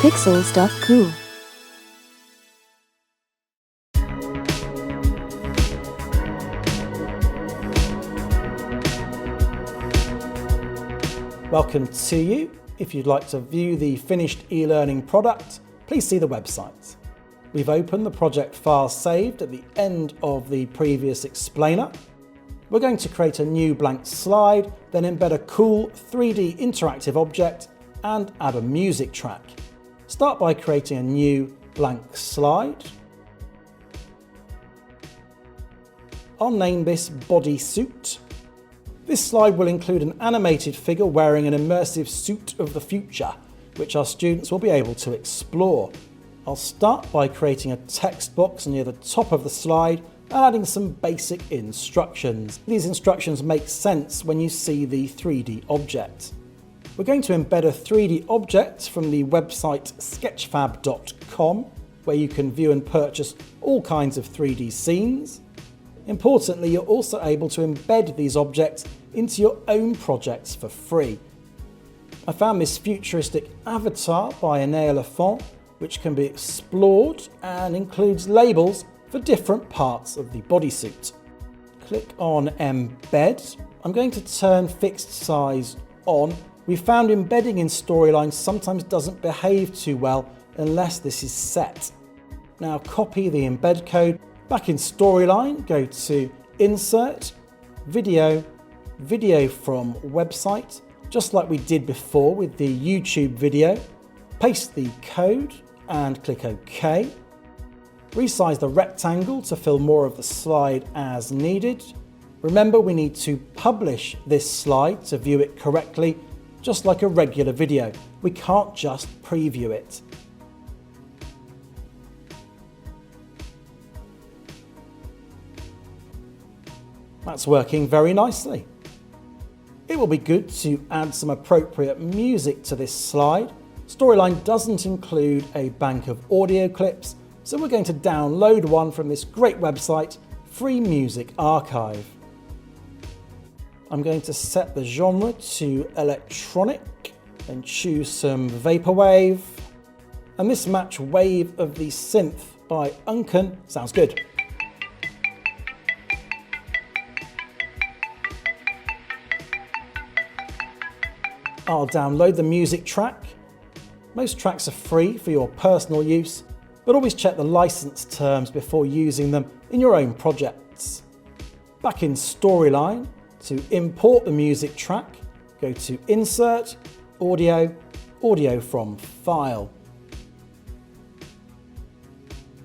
Pixels.cool. Welcome to you. If you'd like to view the finished e-learning product, please see the website. We've opened the project file saved at the end of the previous explainer. We're going to create a new blank slide, then embed a cool 3D interactive object and add a music track. Start by creating a new blank slide. I'll name this bodysuit. This slide will include an animated figure wearing an immersive suit of the future, which our students will be able to explore. I'll start by creating a text box near the top of the slide and adding some basic instructions. These instructions make sense when you see the 3D object. We're going to embed a 3D object from the website sketchfab.com, where you can view and purchase all kinds of 3D scenes. Importantly, you're also able to embed these objects into your own projects for free. I found this futuristic avatar by Elearning, which can be explored and includes labels for different parts of the bodysuit. Click on Embed. I'm going to turn fixed size on. We found embedding in Storyline sometimes doesn't behave too well unless this is set. Now copy the embed code. Back in Storyline, go to Insert, Video, Video from Website, just like we did before with the YouTube video. Paste the code and click OK. Resize the rectangle to fill more of the slide as needed. Remember, we need to publish this slide to view it correctly, just like a regular video. We can't just preview it. That's working very nicely. It will be good to add some appropriate music to this slide. Storyline doesn't include a bank of audio clips, so we're going to download one from this great website, FreeMusicArchive. I'm going to set the genre to electronic and choose some vaporwave. And this match wave of the synth by Untitled sounds good. I'll download the music track. Most tracks are free for your personal use, but always check the license terms before using them in your own projects. Back in Storyline, to import the music track, go to Insert, Audio, Audio from File.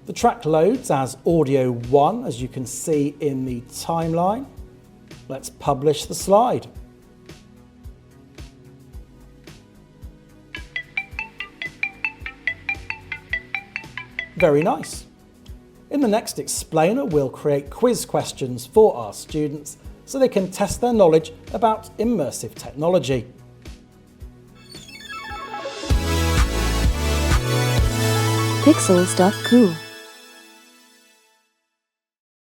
The track loads as Audio 1, as you can see in the timeline. Let's publish the slide. Very nice. In the next explainer, we'll create quiz questions for our students so they can test their knowledge about immersive technology. Pixels.cool.